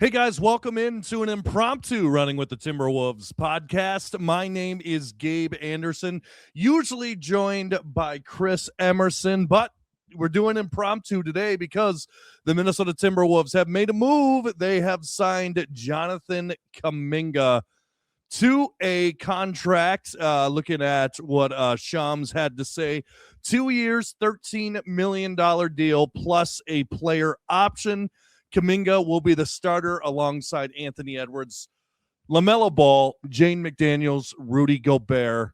Hey guys, welcome into an impromptu Running with the Timberwolves podcast. My name is Gabe Anderson, usually joined by Chris Emerson, but we're doing impromptu today because the Minnesota Timberwolves have made a move. They have signed Jonathan Kuminga to a contract. Looking at what Shams had to say, 2 years, $13 million deal plus a player option. Kuminga will be the starter alongside Anthony Edwards, LaMelo Ball, Jaden McDaniels, Rudy Gobert,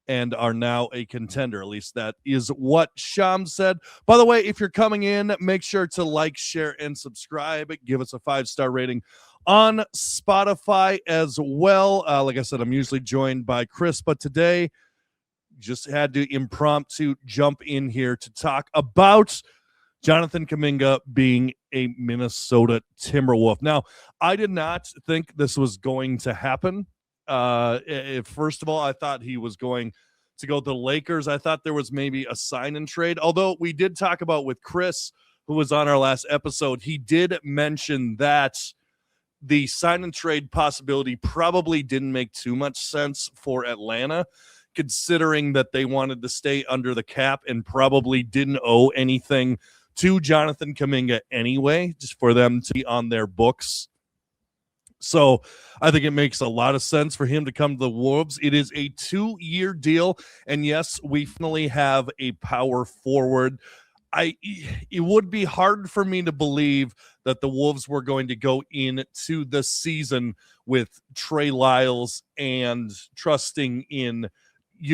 and are now a contender. At least that is what Shams said. By the way, if you're coming in, make sure to like, share, and subscribe. Give us a 5-star rating on Spotify as well. Like I said, I'm usually joined by Chris, but today just had to impromptu jump in here to talk about Jonathan Kuminga being a Minnesota Timberwolf. Now, I did not think this was going to happen. First of all, I thought he was going to go to the Lakers. I thought there was maybe a sign and trade, although we did talk about with Chris, who was on our last episode. He did mention that the sign and trade possibility probably didn't make too much sense for Atlanta, considering that they wanted to stay under the cap and probably didn't owe anything to Jonathan Kuminga anyway, just for them to be on their books. So I think it makes a lot of sense for him to come to the Wolves. It is a 2-year deal, and yes, we finally have a power forward. It would be hard for me to believe that the Wolves were going to go into the season with Trey Lyles and trusting in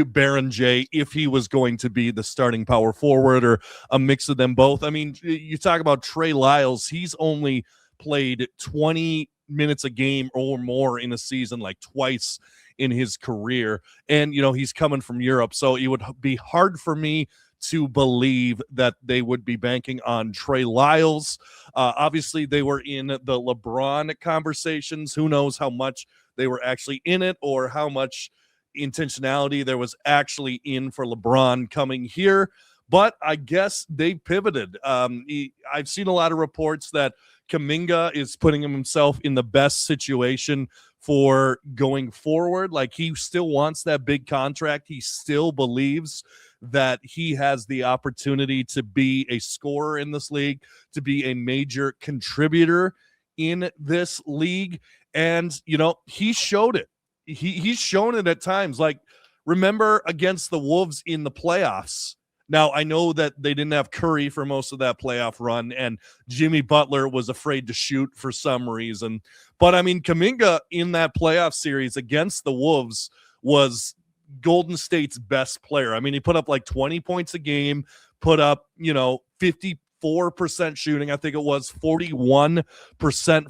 Baron J if he was going to be the starting power forward or a mix of them both. I mean, you talk about Trey Lyles, he's only played 20 minutes a game or more in a season, like twice in his career. And, he's coming from Europe. So it would be hard for me to believe that they would be banking on Trey Lyles. Obviously, they were in the LeBron conversations. Who knows how much they were actually in it or how much intentionality there was actually in for LeBron coming here, but I guess they pivoted. I've seen a lot of reports that Kuminga is putting himself in the best situation for going forward. Like, he still wants that big contract. He still believes that he has the opportunity to be a scorer in this league, to be a major contributor in this league. And, he showed it. He's shown it at times. Like, remember against the Wolves in the playoffs. Now, I know that they didn't have Curry for most of that playoff run, and Jimmy Butler was afraid to shoot for some reason. But, I mean, Kuminga in that playoff series against the Wolves was Golden State's best player. I mean, he put up like 20 points a game, put up, 54% shooting. I think it was 41%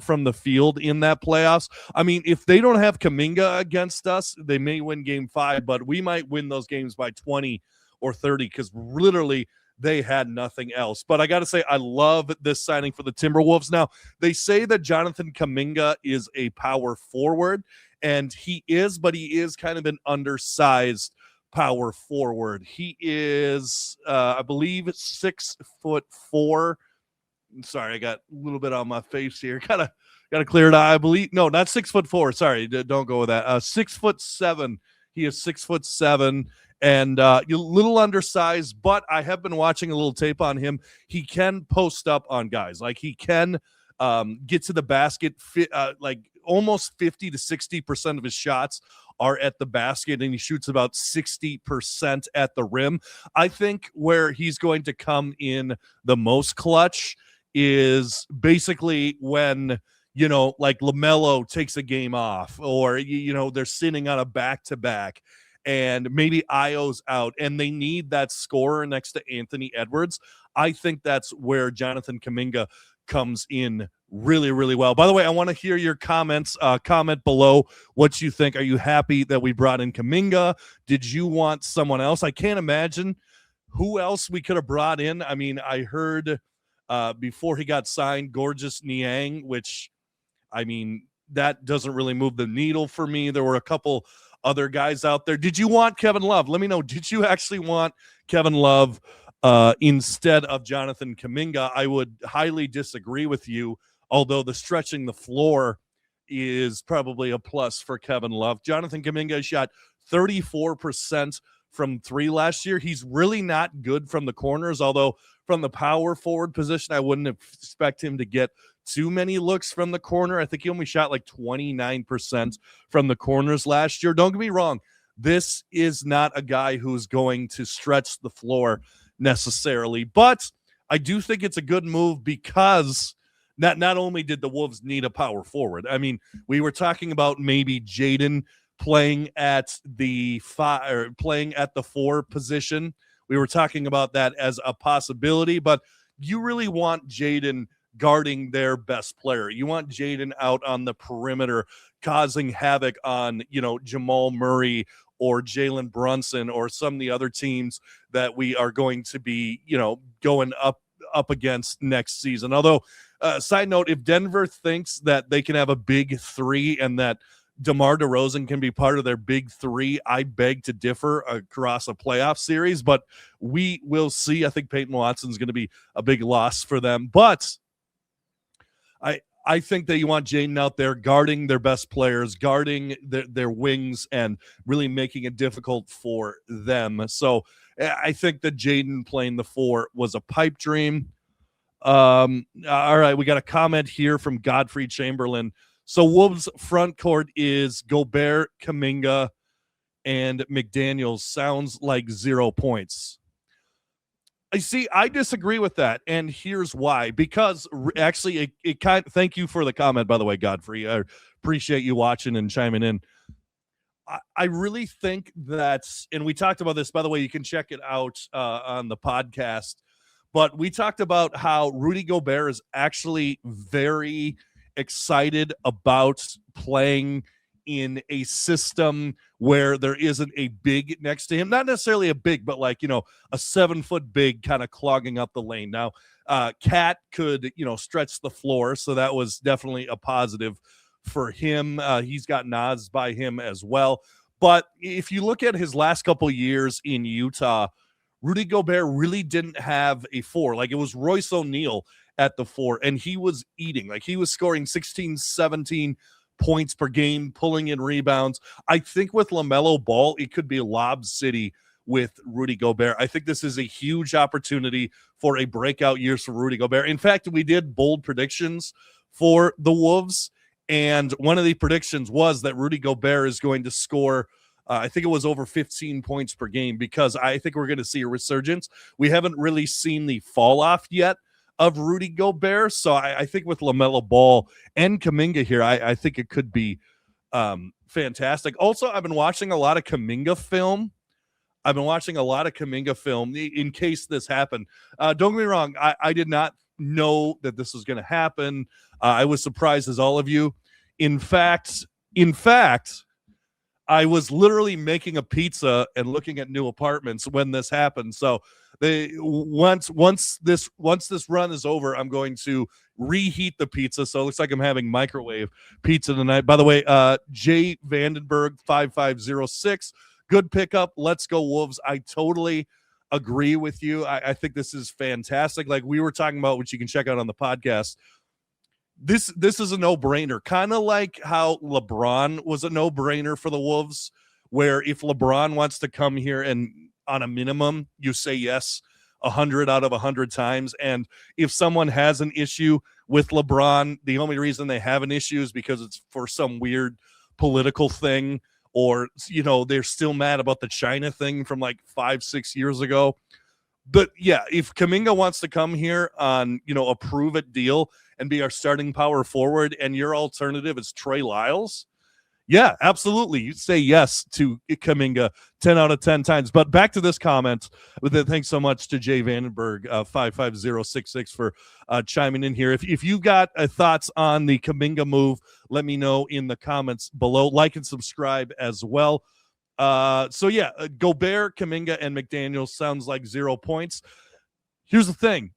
from the field in that playoffs. I mean, if they don't have Kuminga against us, they may win game 5, but we might win those games by 20 or 30 because literally they had nothing else. But I got to say, I love this signing for the Timberwolves. Now, they say that Jonathan Kuminga is a power forward, and he is, but he is kind of an undersized power forward. He is, I believe, 6'4". Sorry, I got a little bit on my face here. Got to clear it out. I believe, no, not 6'4". Sorry, don't go with that. 6'7". He is 6'7", and a little undersized. But I have been watching a little tape on him. He can post up on guys. Like, he can get to the basket. Like, almost 50 to 60% of his shots are at the basket, and he shoots about 60% at the rim. I think where he's going to come in the most clutch is basically when, like LaMelo takes a game off, or, they're sitting on a back-to-back, and maybe Io's out, and they need that scorer next to Anthony Edwards. I think that's where Jonathan Kuminga comes in really, really well. By the way, I want to hear your comments. Comment below what you think. Are you happy that we brought in Kuminga? Did you want someone else? I can't imagine who else we could have brought in. I mean, I heard before he got signed, Gorgeous Niang, which, I mean, that doesn't really move the needle for me. There were a couple other guys out there. Did you want Kevin Love? Let me know. Did you actually want Kevin Love instead of Jonathan Kuminga? I would highly disagree with you although the stretching the floor is probably a plus for Kevin Love. Jonathan Kuminga shot 34% from three last year. He's really not good from the corners, although from the power forward position, I wouldn't expect him to get too many looks from the corner. I think he only shot like 29% from the corners last year. Don't get me wrong. This is not a guy who's going to stretch the floor necessarily, but I do think it's a good move because not only did the Wolves need a power forward. I mean, we were talking about maybe Jaden playing at the 4 position. We were talking about that as a possibility, but you really want Jaden guarding their best player. You want Jaden out on the perimeter causing havoc on, Jamal Murray or Jalen Brunson or some of the other teams that we are going to be, going up against next season. Although, side note, if Denver thinks that they can have a big 3 and that DeMar DeRozan can be part of their big 3, I beg to differ across a playoff series, but we will see. I think Peyton Watson's going to be a big loss for them, but I think that you want Jaden out there guarding their best players, guarding their wings, and really making it difficult for them. So I think that Jaden playing the 4 was a pipe dream. All right, we got a comment here from Godfrey Chamberlain. So Wolves front court is Gobert, Kuminga, and McDaniels. Sounds like 0 points. I disagree with that, and here's why. Because actually, thank you for the comment, by the way, Godfrey. I appreciate you watching and chiming in. I really think that's, and we talked about this, by the way, you can check it out on the podcast, but we talked about how Rudy Gobert is actually very excited about playing in a system where there isn't a big next to him, not necessarily a big, but like, a 7-foot big kind of clogging up the lane. Now, Cat could, stretch the floor. So that was definitely a positive for him. He's got nods by him as well. But if you look at his last couple years in Utah, Rudy Gobert really didn't have a 4. Like, it was Royce O'Neal at the 4, and he was eating. Like, he was scoring 16, 17 points per game, pulling in rebounds. I think with LaMelo Ball, it could be Lob City with Rudy Gobert. I think this is a huge opportunity for a breakout years for Rudy Gobert. In fact, we did bold predictions for the Wolves, and one of the predictions was that Rudy Gobert is going to score I think it was over 15 points per game, because I think we're going to see a resurgence. We haven't really seen the fall off yet of Rudy Gobert. So I think with LaMelo Ball and Kuminga here, I think it could be fantastic. Also, I've been watching a lot of Kuminga film. In case this happened. Don't get me wrong. I did not know that this was going to happen. I was surprised as all of you. In fact, I was literally making a pizza and looking at new apartments when this happened. So once this run is over, I'm going to reheat the pizza. So it looks like I'm having microwave pizza tonight. By the way, Jay Vandenberg 5506, good pickup. Let's go Wolves. I totally agree with you. I think this is fantastic. Like we were talking about, which you can check out on the podcast. This is a no-brainer, kind of like how LeBron was a no-brainer for the Wolves, where if LeBron wants to come here and on a minimum, you say yes 100 out of 100 times. And if someone has an issue with LeBron, the only reason they have an issue is because it's for some weird political thing, or, they're still mad about the China thing from like 5-6 years ago. But yeah, if Kuminga wants to come here on, a prove-it deal and be our starting power forward, and your alternative is Trey Lyles, yeah, absolutely. You'd say yes to Kuminga 10 out of 10 times. But back to this comment. Thanks so much to Jay Vandenberg, 55066 for chiming in here. If you've got thoughts on the Kuminga move, let me know in the comments below. Like and subscribe as well. Gobert, Kuminga, and McDaniels sounds like 0 points. Here's the thing.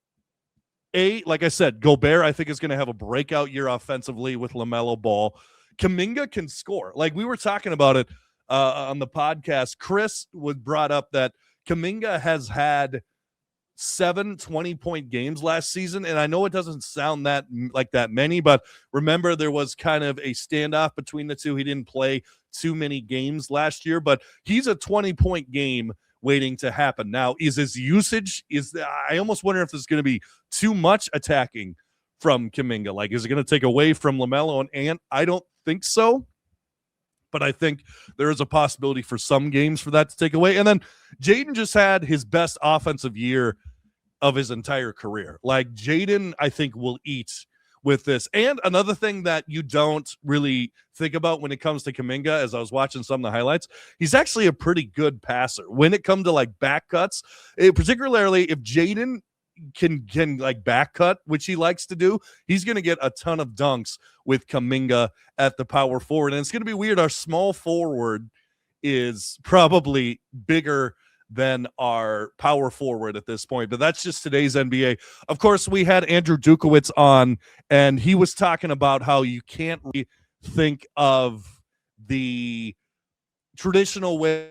Like I said, Gobert, I think, is going to have a breakout year offensively with LaMelo Ball. Kuminga can score. Like we were talking about it on the podcast. Chris brought up that Kuminga has had 7 20-point games last season, and I know it doesn't sound that like that many, but remember there was kind of a standoff between the two. He didn't play too many games last year, but he's a 20-point game waiting to happen. Now, is his usage, I almost wonder if there's going to be too much attacking from Kuminga. Like, is it going to take away from LaMelo and Ant? I don't think so, but I think there is a possibility for some games for that to take away. And then Jaden just had his best offensive year of his entire career. Like, Jaden, I think, will eat with this. And another thing that you don't really think about when it comes to Kuminga, as I was watching some of the highlights, he's actually a pretty good passer. When it comes to like back cuts, particularly if Jaden can like back cut, which he likes to do, he's going to get a ton of dunks with Kuminga at the power forward. And it's going to be weird. Our small forward is probably bigger than our power forward at this point, but that's just today's NBA. Of course, we had Andrew Dukowitz on, and he was talking about how you can't really think of the traditional way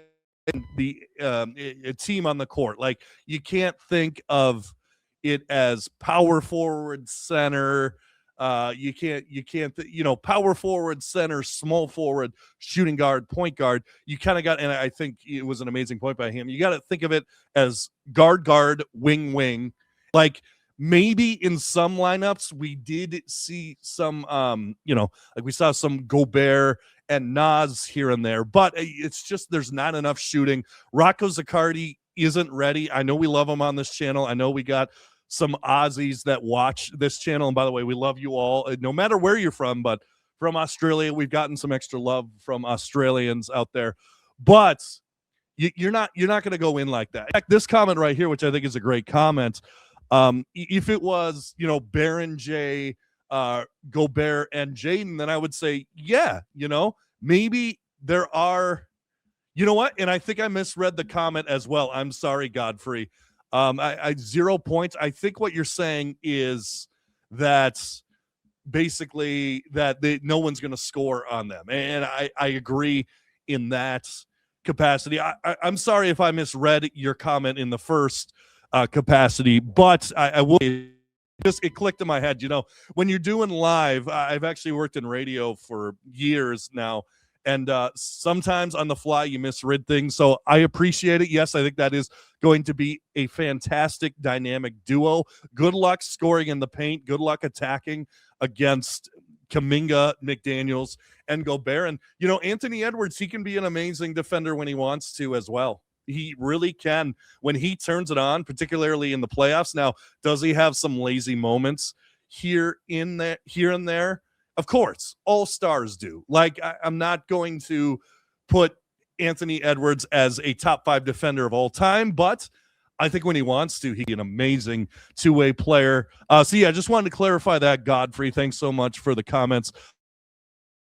a team on the court. Like, you can't think of it as power forward, center. You can't, power forward, center, small forward, shooting guard, point guard. You kind of got, and I think it was an amazing point by him. You got to think of it as guard, wing. Like, maybe in some lineups we did see some, like we saw some Gobert and Nas here and there, but it's just there's not enough shooting. Rocco Zaccardi isn't ready. I know we love him on this channel. I know we got some Aussies that watch this channel, and by the way, we love you all, no matter where you're from. But from Australia, we've gotten some extra love from Australians out there. But you're not going to go in like that. In fact, this comment right here, which I think is a great comment, if it was Baron J, Gobert, and Jaden, then I would say maybe there are. You know what? And I think I misread the comment as well. I'm sorry, Godfrey. I 0 points. I think what you're saying is that basically that no one's going to score on them. And I agree in that capacity. I'm sorry if I misread your comment in the first capacity, but I will just, it clicked in my head. When you're doing live, I've actually worked in radio for years now. And sometimes on the fly, you misread things. So I appreciate it. Yes, I think that is going to be a fantastic dynamic duo. Good luck scoring in the paint. Good luck attacking against Kuminga, McDaniels, and Gobert. And, Anthony Edwards, he can be an amazing defender when he wants to as well. He really can when he turns it on, particularly in the playoffs. Now, does he have some lazy moments here and there? Of course, all stars do. Like, I'm not going to put Anthony Edwards as a top 5 defender of all time, but I think when he wants to, he's an amazing two-way player. I just wanted to clarify that, Godfrey. Thanks so much for the comments.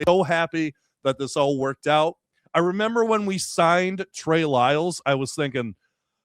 So happy that this all worked out. I remember when we signed Trey Lyles, I was thinking,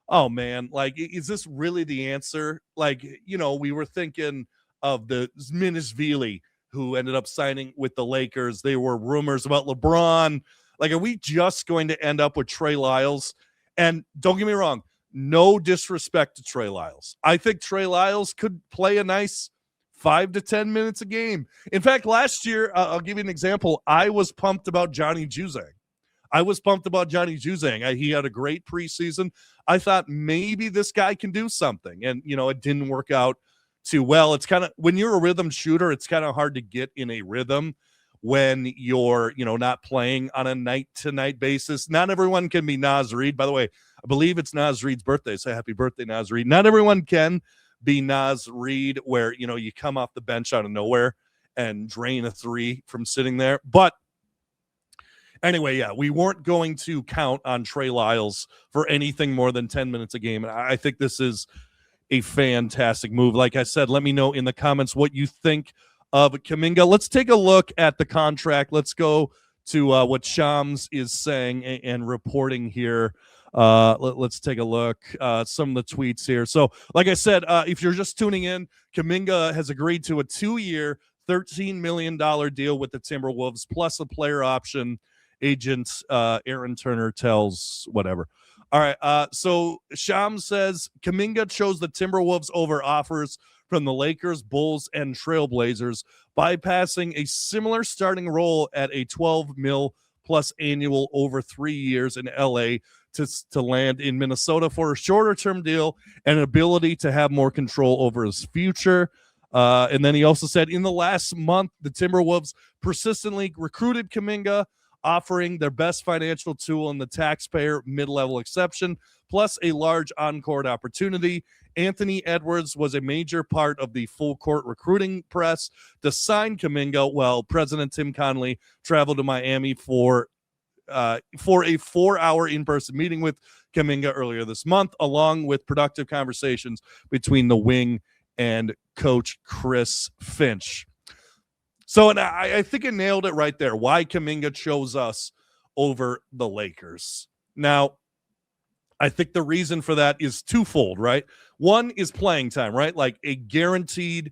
oh, man, like, is this really the answer? Like, we were thinking of the Minishvili, who ended up signing with the Lakers. There were rumors about LeBron. Like, are we just going to end up with Trey Lyles? And don't get me wrong, no disrespect to Trey Lyles. I think Trey Lyles could play a nice 5 to 10 minutes a game. In fact, last year, I'll give you an example. I was pumped about Johnny Juzang. He had a great preseason. I thought maybe this guy can do something. And, it didn't work out too well. It's kind of, when you're a rhythm shooter, it's kind of hard to get in a rhythm when you're, not playing on a night-to-night basis. Not everyone can be Naz Reid. By the way, I believe it's Naz Reid's birthday, so happy birthday, Naz Reid. Not everyone can be Naz Reid, where, you come off the bench out of nowhere and drain a three from sitting there. But anyway, we weren't going to count on Trey Lyles for anything more than 10 minutes a game. And I think this is a fantastic move. Like I said, let me know in the comments what you think of Kuminga. Let's take a look at the contract. Let's go to what Shams is saying and reporting here. Let's take a look some of the tweets here. So, like I said, if you're just tuning in, Kuminga has agreed to a 2-year, $13 million deal with the Timberwolves, plus a player option. Agent Aaron Turner tells whatever. All right. So Sham says Kuminga chose the Timberwolves over offers from the Lakers, Bulls, and Trailblazers, bypassing a similar starting role at a 12 mil plus annual over 3 years in LA to land in Minnesota for a shorter term deal and an ability to have more control over his future. And then he also said in the last month, the Timberwolves persistently recruited Kuminga, offering their best financial tool in the taxpayer mid-level exception, plus a large on-court opportunity. Anthony Edwards was a major part of the full-court recruiting press to sign Kuminga, while President Tim Connelly traveled to Miami for a 4-hour in-person meeting with Kuminga earlier this month, along with productive conversations between the wing and coach Chris Finch. So, and I think it nailed it right there, why Kuminga chose us over the Lakers. Now, I think the reason for that is twofold, right? One is playing time, right? Like a guaranteed,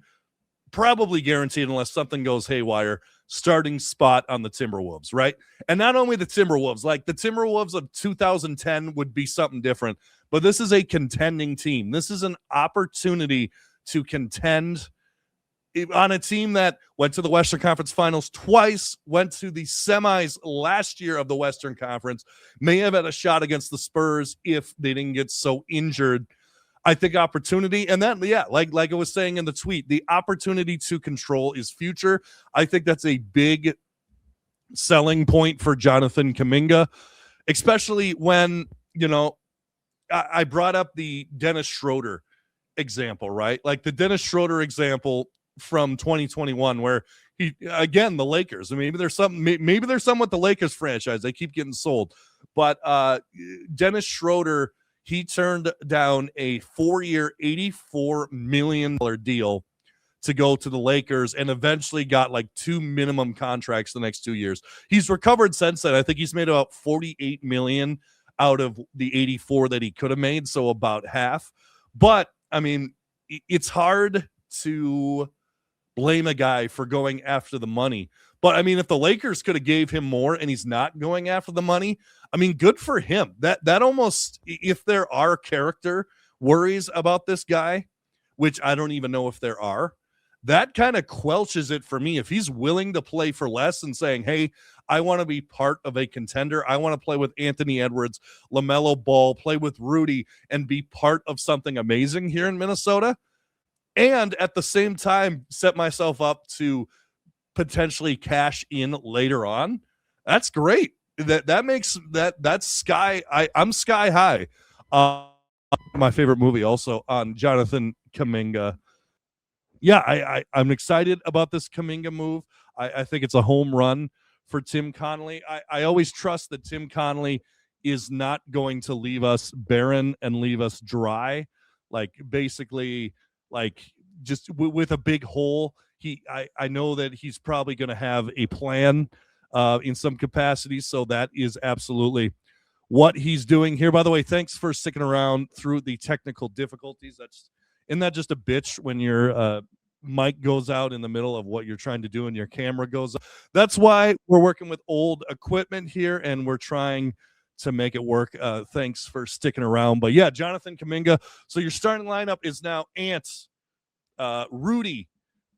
probably guaranteed unless something goes haywire, starting spot on the Timberwolves, right? And not only the Timberwolves, like the Timberwolves of 2010 would be something different, but this is a contending team. This is an opportunity to contend on a team that went to the Western Conference Finals twice, went to the semis last year of the Western Conference, may have had a shot against the Spurs if they didn't get so injured. I think opportunity, and then, yeah, like I was saying in the tweet, the opportunity to control is future. I think that's a big selling point for Jonathan Kuminga, especially when, I brought up the Dennis Schroeder example, right? Like the Dennis Schroeder example from 2021 where he, again, the Lakers, maybe there's something with the Lakers franchise, they keep getting sold, but Dennis Schroeder, he turned down a 4-year $84 million deal to go to the Lakers and eventually got like 2 minimum contracts the next 2 years. He's recovered since then. I think he's made about $48 million out of the 84 that he could have made, so about half. But I mean, it's hard to blame a guy for going after the money. But I mean, if the Lakers could have gave him more and he's not going after the money, I mean, good for him. That almost, if there are character worries about this guy, which I don't even know if there are, that kind of quelches it for me. If he's willing to play for less and saying, hey, I want to be part of a contender, I want to play with Anthony Edwards, LaMelo Ball, play with Rudy, and be part of something amazing here in Minnesota, and at the same time set myself up to potentially cash in later on, that's great. That makes that's sky. I'm sky high. My favorite movie also on Jonathan Kuminga. Yeah, I'm excited about this Kuminga move. I think it's a home run for Tim Connelly. I always trust that Tim Connelly is not going to leave us barren and leave us dry, like basically like just with a big hole. I know that he's probably going to have a plan in some capacity, so that is absolutely what he's doing here. By the way, thanks for sticking around through the technical difficulties. Isn't that just a bitch when your mic goes out in the middle of what you're trying to do and your camera goes up? That's why we're working with old equipment here, and we're trying to make it work. Thanks for sticking around. But yeah, Jonathan Kuminga. So your starting lineup is now Ant, Rudy,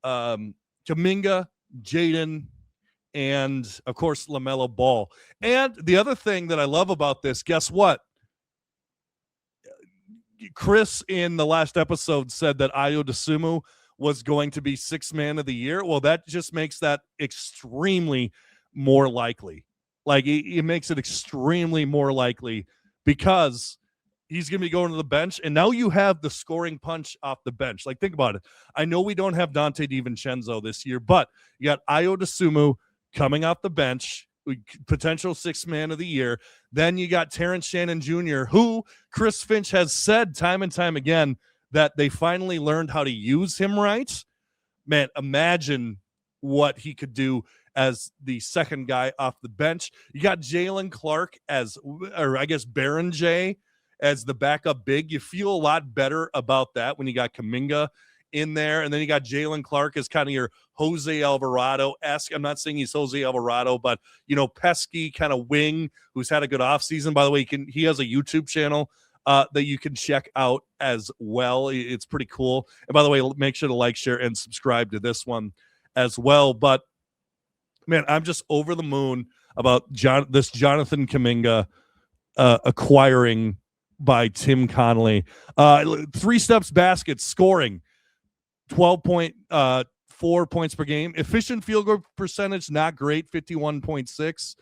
Kuminga, Jaden, and of course LaMelo Ball. And the other thing that I love about this, guess what? Chris in the last episode said that Ayo Dosunmu was going to be sixth man of the year. Well, that just makes that extremely more likely. Like it makes it extremely more likely because he's going to be going to the bench, and now you have the scoring punch off the bench. Like, think about it. I know we don't have Dante DiVincenzo this year, but you got Ayo Dosunmu coming off the bench, potential sixth man of the year. Then you got Terrence Shannon Jr., who Chris Finch has said time and time again that they finally learned how to use him right. Man, imagine what he could do as the second guy off the bench. You got Jalen Clark or I guess Baron J as the backup big. You feel a lot better about that when you got Kuminga in there. And then you got Jalen Clark as kind of your Jose Alvarado-esque. I'm not saying he's Jose Alvarado, but, pesky kind of wing who's had a good offseason. By the way, he has a YouTube channel that you can check out as well. It's pretty cool. And by the way, make sure to like, share, and subscribe to this one as well. But, man, I'm just over the moon about this Jonathan Kuminga acquiring by Tim Connolly. 3 steps baskets, scoring 12.4 points per game. Efficient field goal percentage, not great, 51.6.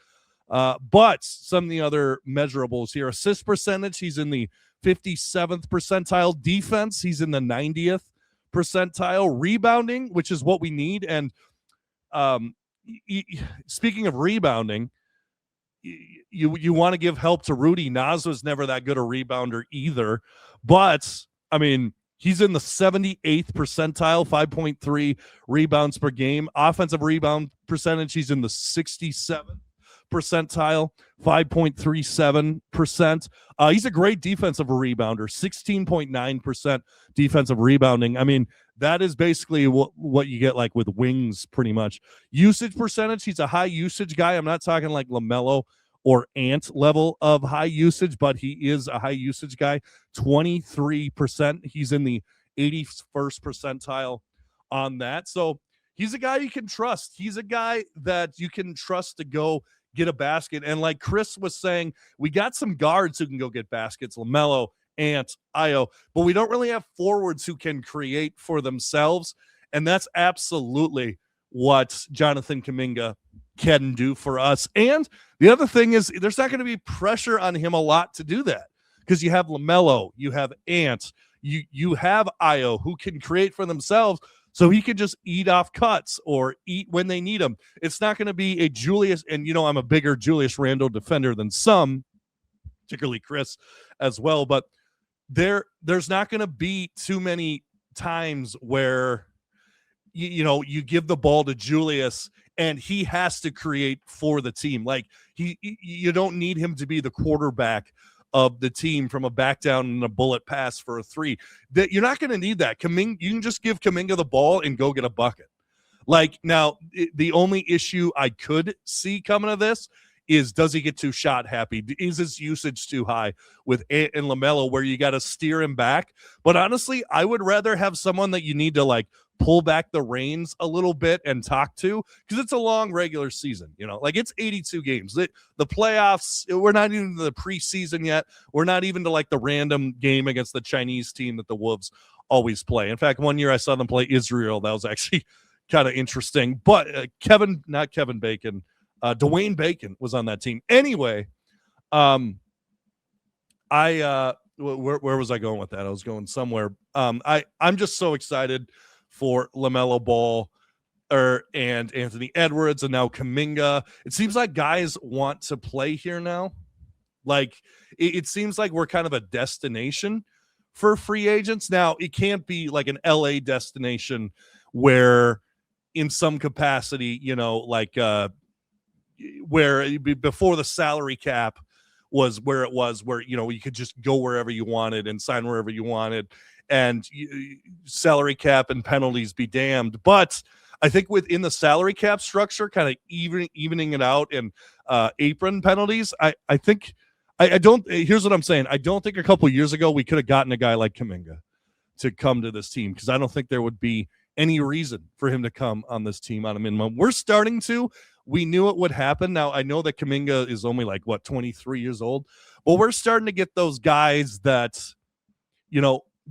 But some of the other measurables here: assist percentage, he's in the 57th percentile. Defense, he's in the 90th percentile. Rebounding, which is what we need. And speaking of rebounding, you want to give help to Rudy. Naz was never that good a rebounder either. But, I mean, he's in the 78th percentile, 5.3 rebounds per game. Offensive rebound percentage, he's in the 67th percentile, 5.37%. He's a great defensive rebounder, 16.9% defensive rebounding. I mean, that is basically what you get like with wings pretty much. Usage percentage, he's a high usage guy. I'm not talking like LaMelo or Ant level of high usage, but he is a high usage guy, 23%. He's in the 81st percentile on that. So he's a guy you can trust. He's a guy that you can trust to go get a basket. And like Chris was saying, we got some guards who can go get baskets, LaMelo, Ant, Io, but we don't really have forwards who can create for themselves. And that's absolutely what Jonathan Kuminga can do for us. And the other thing is there's not going to be pressure on him a lot to do that because you have LaMelo, you have Ant, you have Io who can create for themselves. So he can just eat off cuts or eat when they need him. It's not going to be a Julius, and I'm a bigger Julius Randle defender than some, particularly Chris as well. But there's not going to be too many times where you give the ball to Julius and he has to create for the team. Like you don't need him to be the quarterback of the team from a back down and a bullet pass for a 3. That you're not going to need that. You can just give Kuminga the ball and go get a bucket. Like now, the only issue I could see coming of this is, does he get too shot happy? Is his usage too high with Ant and LaMelo where you got to steer him back? But honestly, I would rather have someone that you need to like pull back the reins a little bit and talk to, because it's a long regular season, like it's 82 games. The playoffs, we're not even in the preseason yet. We're not even to like the random game against the Chinese team that the Wolves always play. In fact, one year I saw them play Israel. That was actually kind of interesting. But Dwayne Bacon was on that team. Anyway, where was I going with that? I was going somewhere. I'm just so excited for LaMelo Ball and Anthony Edwards and now Kuminga. It seems like guys want to play here now. Like it seems like we're kind of a destination for free agents. Now, it can't be like an LA destination where in some capacity, where before the salary cap was where it was, where, you could just go wherever you wanted and sign wherever you wanted, and salary cap and penalties be damned. But I think within the salary cap structure, kind of evening it out and apron penalties, I think I don't. Here's what I'm saying. I don't think a couple of years ago we could have gotten a guy like Kuminga to come to this team, because I don't think there would be any reason for him to come on this team on a minimum. We're starting to. We knew it would happen. Now, I know that Kuminga is only 23 years old, but we're starting to get those guys that,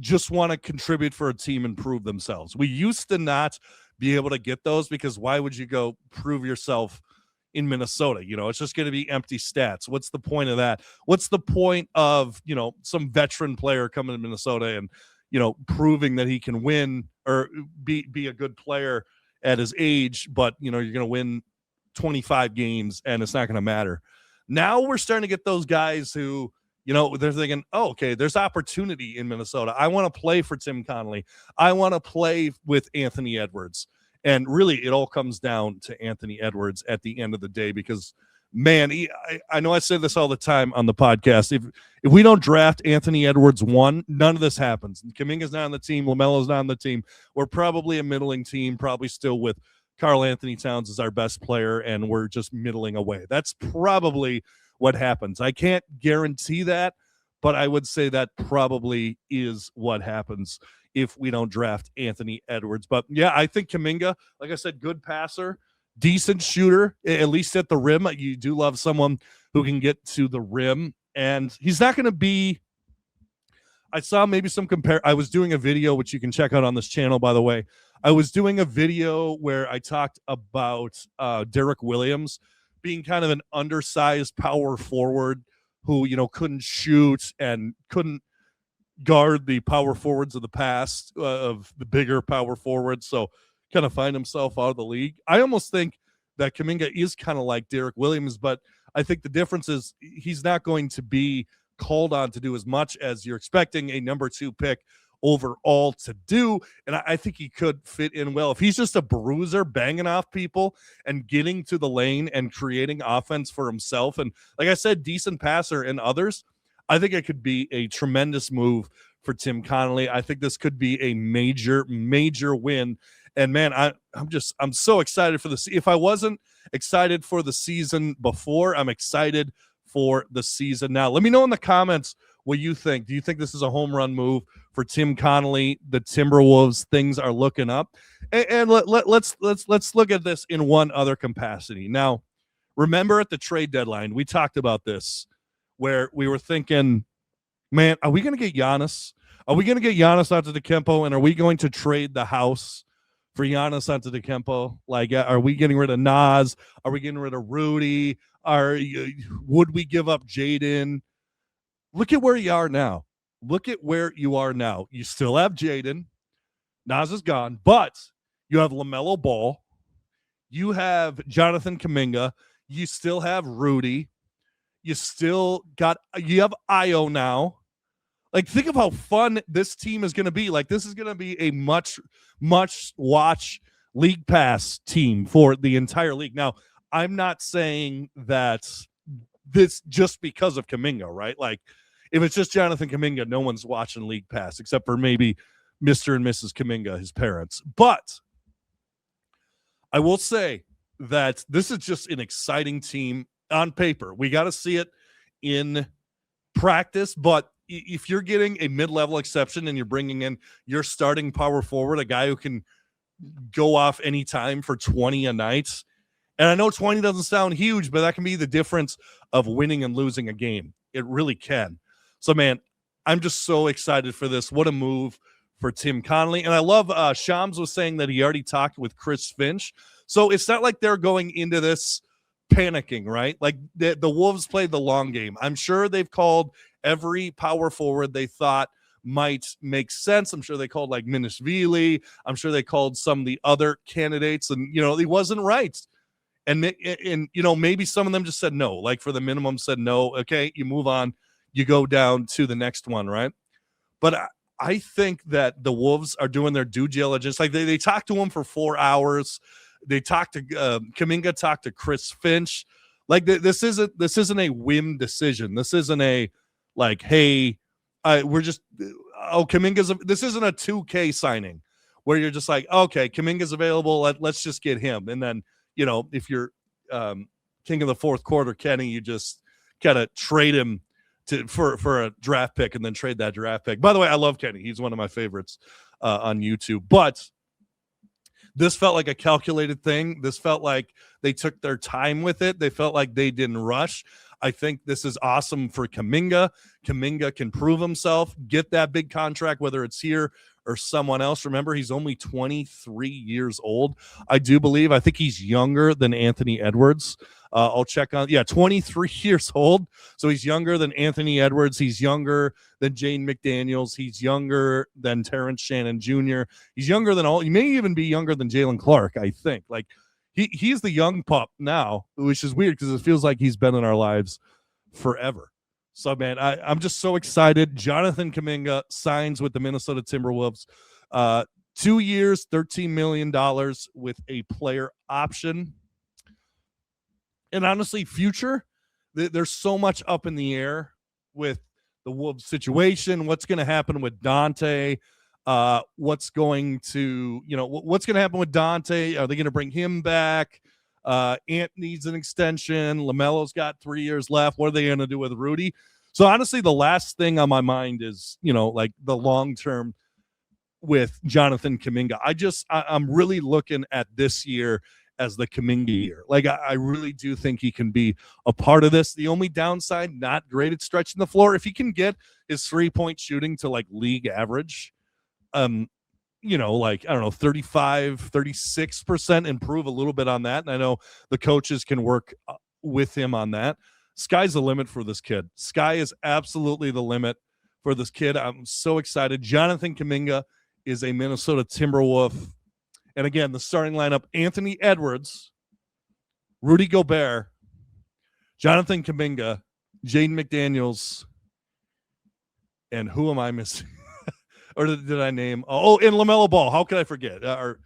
just want to contribute for a team and prove themselves. We used to not be able to get those, because why would you go prove yourself in Minnesota? It's just going to be empty stats. What's the point of that? What's the point of, some veteran player coming to Minnesota and, proving that he can win or be a good player at his age, but, you're going to win 25 games and it's not going to matter. Now we're starting to get those guys who, they're thinking, oh, okay, there's opportunity in Minnesota. I want to play for Tim Connolly. I want to play with Anthony Edwards. And really, it all comes down to Anthony Edwards at the end of the day, because man, I know I say this all the time on the podcast. If we don't draft Anthony Edwards 1, none of this happens. Kuminga's not on the team. LaMelo's not on the team. We're probably a middling team, probably still with Karl Anthony Towns as our best player, and we're just middling away. That's probably what happens. I can't guarantee that, but I would say that probably is what happens if we don't draft Anthony Edwards. But yeah, I think Kuminga, like I said, good passer, decent shooter, at least at the rim. You do love someone who can get to the rim, and he's not going to be. I saw maybe some I was doing a video, which you can check out on this channel, by the way. I was doing a video where I talked about Derek Williams being kind of an undersized power forward who, couldn't shoot and couldn't guard the power forwards of the past, of the bigger power forwards. So kind of find himself out of the league. I almost think that Kuminga is kind of like Derek Williams, but I think the difference is he's not going to be called on to do as much as you're expecting a number 2 pick overall to do. And I think he could fit in well. If he's just a bruiser banging off people and getting to the lane and creating offense for himself, and like I said, decent passer and others, I think it could be a tremendous move for Tim Connolly. I think this could be a major, major win. And man, I'm so excited for this. If I wasn't excited for the season before, I'm excited for the season now. Let me know in the comments what you think. Do you think this is a home run move for Tim Connolly? The Timberwolves, things are looking up. And let's look at this in one other capacity. Now, remember at the trade deadline, we talked about this, where we were thinking, man, are we going to get Giannis? Are we going to get Giannis Antetokounmpo, and are we going to trade the house for Giannis Antetokounmpo? Like, are we getting rid of Nas? Are we getting rid of Rudy? Would we give up Jaden? Look at where you are now. Look at where you are now. You still have Jaden. Nas is gone, but you have LaMelo Ball. You have Jonathan Kuminga. You still have Rudy. You have Io now. Like, think of how fun this team is going to be. Like, this is going to be a much watch league pass team for the entire league. Now, I'm not saying that this just because of Kuminga, right? Like, if it's just Jonathan Kuminga, no one's watching league pass except for maybe Mr. and Mrs. Kuminga, his parents. But I will say that this is just an exciting team on paper. We got to see it in practice, but if you're getting a mid-level exception and you're bringing in your starting power forward, a guy who can go off anytime for 20 a night, and I know 20 doesn't sound huge, but that can be the difference of winning and losing a game. It really can. So, man, I'm just so excited for this. What a move for Tim Connolly. And I love Shams was saying that he already talked with Chris Finch. So it's not like they're going into this panicking, right? Like the Wolves played the long game. I'm sure they've called every power forward they thought might make sense. I'm sure they called like Minishvili. I'm sure they called some of the other candidates, and he wasn't right. And maybe some of them just said no, like for the minimum said no. Okay, you move on, you go down to the next one, right? But I think that the Wolves are doing their due diligence. Like they talked to him for 4 hours. They talked to Kuminga, talked to Chris Finch. Like this isn't a whim decision. This isn't a like, hey, Kuminga's. This isn't a 2K signing where you're just like, okay, Kuminga's available. Let's just get him. And then if you're king of the fourth quarter, Kenny, you just kind of trade him for a draft pick and then trade that draft pick. By the way, I love Kenny. He's one of my favorites on YouTube. But this felt like a calculated thing. This felt like they took their time with it. They felt like they didn't rush. I think this is awesome for Kuminga. Kuminga can prove himself, get that big contract, whether it's here or someone else. Remember, he's only 23 years old. I think he's younger than Anthony Edwards. I'll check on, 23 years old. So he's younger than Anthony Edwards. He's younger than Jaden McDaniels. He's younger than Terrence Shannon Jr. He's younger than he may even be younger than Jalen Clark, I think. Like he's the young pup now, which is weird because it feels like he's been in our lives forever. So, man, I'm just so excited. Jonathan Kuminga signs with the Minnesota Timberwolves. 2 years, $13 million with a player option. And honestly, future, there's so much up in the air with the Wolves situation. What's going to happen with Dante? What's going to happen with Dante? Are they going to bring him back? Ant needs an extension. LaMelo's got 3 years left. What are they going to do with Rudy? So honestly, the last thing on my mind is, like the long term with Jonathan Kuminga. I'm really looking at this year as the Kuminga year. Like, I really do think he can be a part of this. The only downside, not great at stretching the floor. If he can get his 3-point shooting to like league average, like, I don't know, 35, 36%, improve a little bit on that. And I know the coaches can work with him on that. Sky's the limit for this kid. Sky is absolutely the limit for this kid. I'm so excited. Jonathan Kuminga is a Minnesota Timberwolf. And again, the starting lineup: Anthony Edwards, Rudy Gobert, Jonathan Kuminga, Jaden McDaniels, and who am I missing? Or did I name? Oh, and LaMelo Ball. How could I forget? Our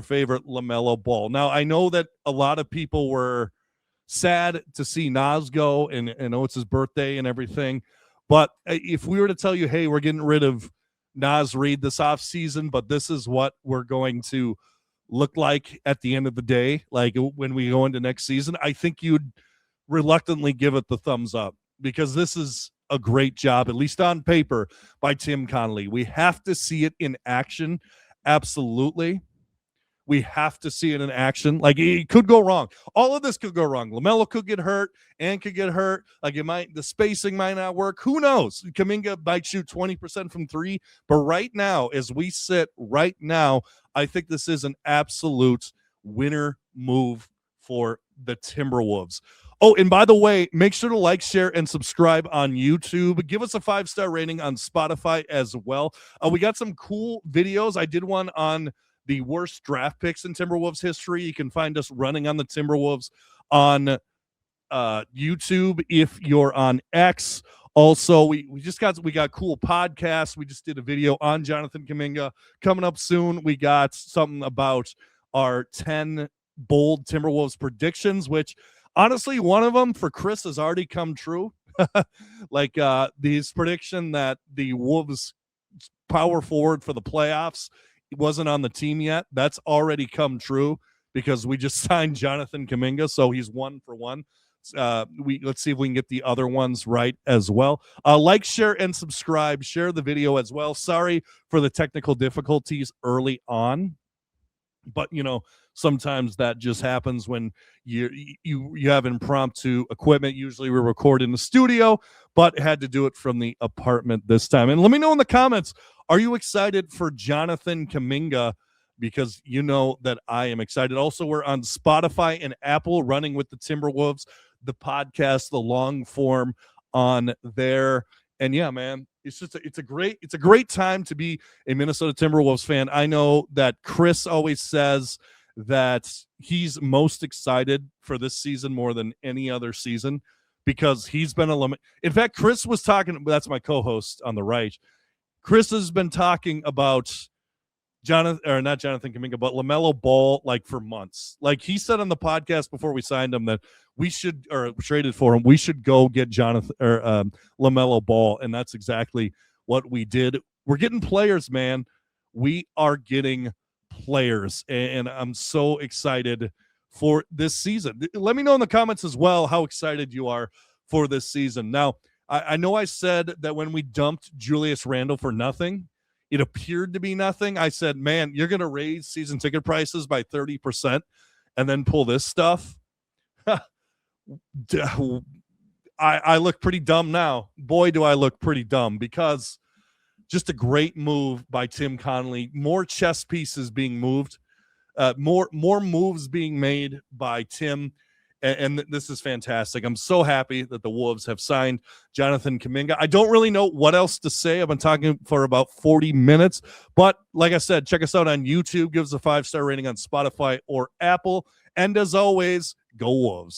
favorite LaMelo Ball. Now, I know that a lot of people were sad to see Nas go, and I know it's his birthday and everything. But if we were to tell you, hey, we're getting rid of Nas Reed this offseason, but this is what we're going to look like at the end of the day, like when we go into next season, I think you'd reluctantly give it the thumbs up, because this is a great job, at least on paper, by Tim Connelly. We have to see it in action. Absolutely. We have to see it in action. Like, it could go wrong. All of this could go wrong. LaMelo could get hurt and could get hurt. Like, the spacing might not work. Who knows? Kuminga might shoot 20% from three. But right now, as we sit right now, I think this is an absolute winner move for the Timberwolves. Oh, and by the way, make sure to like, share, and subscribe on YouTube. Give us a 5-star rating on Spotify as well. We got some cool videos. I did one on the worst draft picks in Timberwolves history. You can find us running on the Timberwolves on YouTube if you're on X. Also, we got cool podcasts. We just did a video on Jonathan Kuminga. Coming up soon, we got something about our 10 bold Timberwolves predictions, which honestly, one of them for Chris has already come true. Like his prediction that the Wolves power forward for the playoffs wasn't on the team yet. That's already come true because we just signed Jonathan Kuminga, so he's 1 for 1. Let's see if we can get the other ones right as well. Like, share, and subscribe. Share the video as well. Sorry for the technical difficulties early on, but sometimes that just happens when you have impromptu equipment. Usually we record in the studio, but had to do it from the apartment this time. And let me know in the comments, are you excited for Jonathan Kuminga? Because you know that I am excited. Also, we're on Spotify and Apple, running with the Timberwolves, the podcast, the long form on there. And yeah, man, it's a great time to be a Minnesota Timberwolves fan. I know that Chris always says that he's most excited for this season more than any other season because he's been a limit. In fact, Chris was talking, that's my co-host on the right. Chris has been talking about not Jonathan Kuminga, but LaMelo Ball, like, for months. Like, he said on the podcast before we signed him that we should, or traded for him, we should go get LaMelo Ball, and that's exactly what we did. We're getting players, man. We are getting players, and I'm so excited for this season. Let me know in the comments as well how excited you are for this season. Now, I know I said that when we dumped Julius Randle for nothing, it appeared to be nothing. I said, man, you're going to raise season ticket prices by 30% and then pull this stuff. I look pretty dumb now. Boy, do I look pretty dumb, because just a great move by Tim Connelly. More chess pieces being moved, more moves being made by Tim. And this is fantastic. I'm so happy that the Wolves have signed Jonathan Kuminga. I don't really know what else to say. I've been talking for about 40 minutes. But like I said, check us out on YouTube. Give us a 5-star rating on Spotify or Apple. And as always, go Wolves.